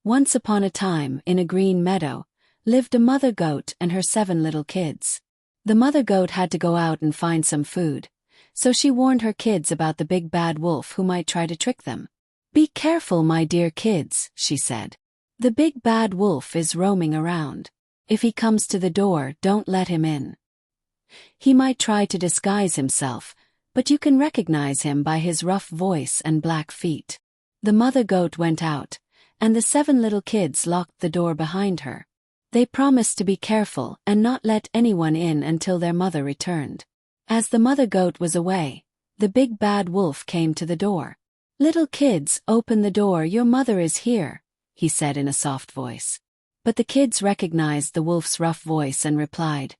Once upon a time, in a green meadow, lived a mother goat and her 7 little kids. The mother goat had to go out and find some food, so she warned her kids about the big bad wolf who might try to trick them. "Be careful, my dear kids," she said. "The big bad wolf is roaming around. If he comes to the door, don't let him in. He might try to disguise himself, but you can recognize him by his rough voice and black feet." The mother goat went out, and the 7 little kids locked the door behind her. They promised to be careful and not let anyone in until their mother returned. As the mother goat was away, the big bad wolf came to the door. "Little kids, open the door, your mother is here," he said in a soft voice. But the kids recognized the wolf's rough voice and replied,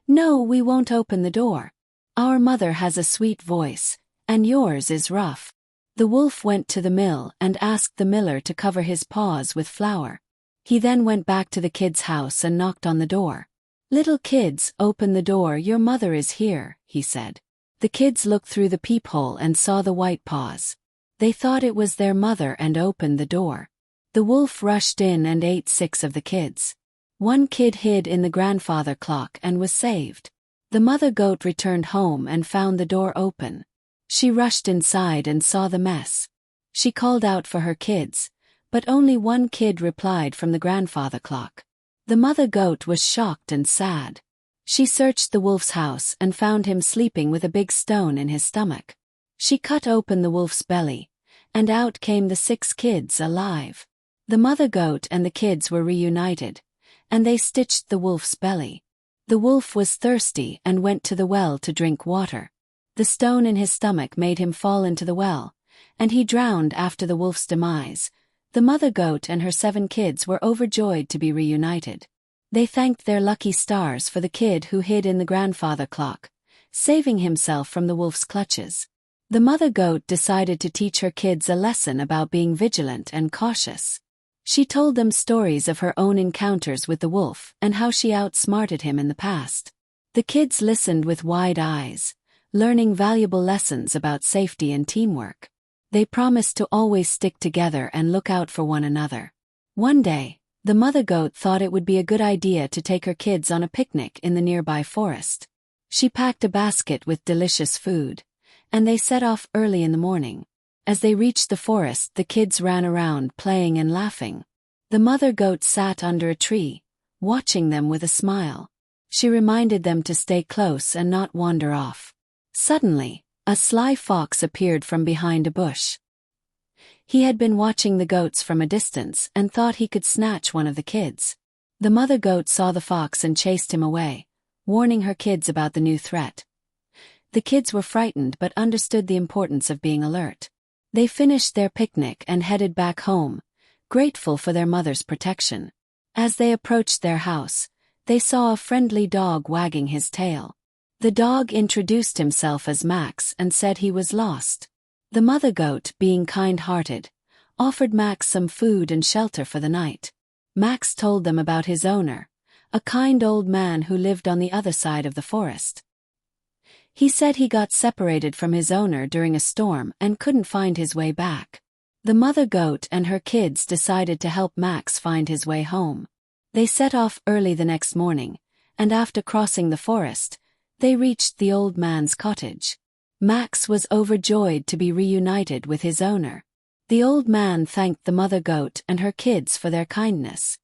"No, we won't open the door. Our mother has a sweet voice, and yours is rough." The wolf went to the mill and asked the miller to cover his paws with flour. He then went back to the kids' house and knocked on the door. "Little kids, open the door, your mother is here," he said. The kids looked through the peephole and saw the white paws. They thought it was their mother and opened the door. The wolf rushed in and ate 6 of the kids. 1 kid hid in the grandfather clock and was saved. The mother goat returned home and found the door open. She rushed inside and saw the mess. She called out for her kids, but only 1 kid replied from the grandfather clock. The mother goat was shocked and sad. She searched the wolf's house and found him sleeping with a big stone in his stomach. She cut open the wolf's belly, and out came the 6 kids alive. The mother goat and the kids were reunited, and they stitched the wolf's belly. The wolf was thirsty and went to the well to drink water. The stone in his stomach made him fall into the well, and he drowned after the wolf's demise. The mother goat and her 7 kids were overjoyed to be reunited. They thanked their lucky stars for the kid who hid in the grandfather clock, saving himself from the wolf's clutches. The mother goat decided to teach her kids a lesson about being vigilant and cautious. She told them stories of her own encounters with the wolf and how she outsmarted him in the past. The kids listened with wide eyes, learning valuable lessons about safety and teamwork. They promised to always stick together and look out for one another. One day, the mother goat thought it would be a good idea to take her kids on a picnic in the nearby forest. She packed a basket with delicious food, and they set off early in the morning. As they reached the forest, the kids ran around playing and laughing. The mother goat sat under a tree, watching them with a smile. She reminded them to stay close and not wander off. Suddenly, a sly fox appeared from behind a bush. He had been watching the goats from a distance and thought he could snatch one of the kids. The mother goat saw the fox and chased him away, warning her kids about the new threat. The kids were frightened but understood the importance of being alert. They finished their picnic and headed back home, grateful for their mother's protection. As they approached their house, they saw a friendly dog wagging his tail. The dog introduced himself as Max and said he was lost. The mother goat, being kind-hearted, offered Max some food and shelter for the night. Max told them about his owner, a kind old man who lived on the other side of the forest. He said he got separated from his owner during a storm and couldn't find his way back. The mother goat and her kids decided to help Max find his way home. They set off early the next morning, and after crossing the forest, they reached the old man's cottage. Max was overjoyed to be reunited with his owner. The old man thanked the mother goat and her kids for their kindness.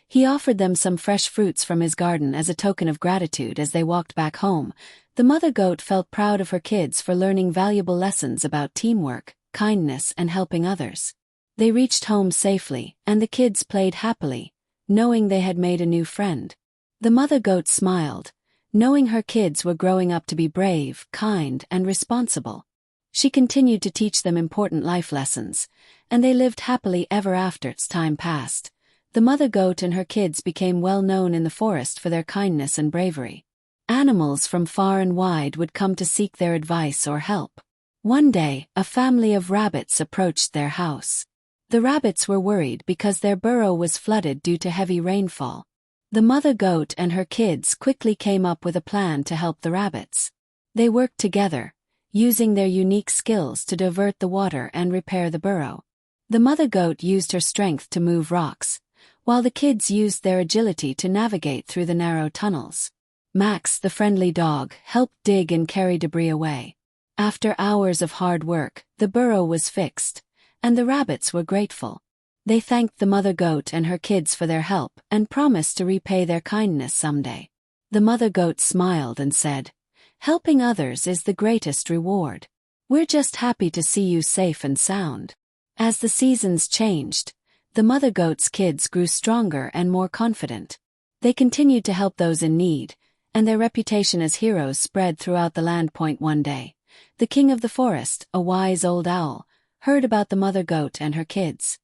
He offered them some fresh fruits from his garden as a token of gratitude as they walked back home. The mother goat felt proud of her kids for learning valuable lessons about teamwork, kindness, and helping others. They reached home safely, and the kids played happily, knowing they had made a new friend. The mother goat smiled, knowing her kids were growing up to be brave, kind, and responsible. She continued to teach them important life lessons, and they lived happily ever after. As time passed, the mother goat and her kids became well known in the forest for their kindness and bravery. Animals from far and wide would come to seek their advice or help. One day, a family of rabbits approached their house. The rabbits were worried because their burrow was flooded due to heavy rainfall. The mother goat and her kids quickly came up with a plan to help the rabbits. They worked together, using their unique skills to divert the water and repair the burrow. The mother goat used her strength to move rocks, while the kids used their agility to navigate through the narrow tunnels. Max, the friendly dog, helped dig and carry debris away. After hours of hard work, the burrow was fixed, and the rabbits were grateful. They thanked the mother goat and her kids for their help and promised to repay their kindness someday. The mother goat smiled and said, "Helping others is the greatest reward. We're just happy to see you safe and sound." As the seasons changed, the mother goat's kids grew stronger and more confident. They continued to help those in need, and their reputation as heroes spread throughout the land. One day, the king of the forest, a wise old owl, heard about the mother goat and her kids.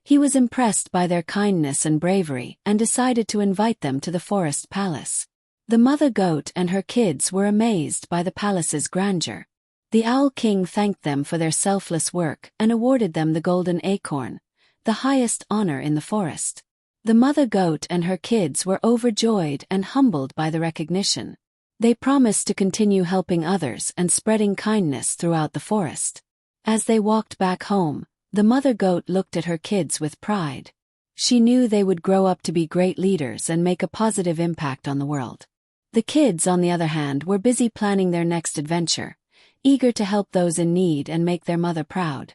He was impressed by their kindness and bravery and decided to invite them to the forest palace. The mother goat and her kids were amazed by the palace's grandeur. The Owl King thanked them for their selfless work and awarded them the golden acorn, the highest honor in the forest. The mother goat and her kids were overjoyed and humbled by the recognition. They promised to continue helping others and spreading kindness throughout the forest. As they walked back home, the mother goat looked at her kids with pride. She knew they would grow up to be great leaders and make a positive impact on the world. The kids, on the other hand, were busy planning their next adventure, eager to help those in need and make their mother proud.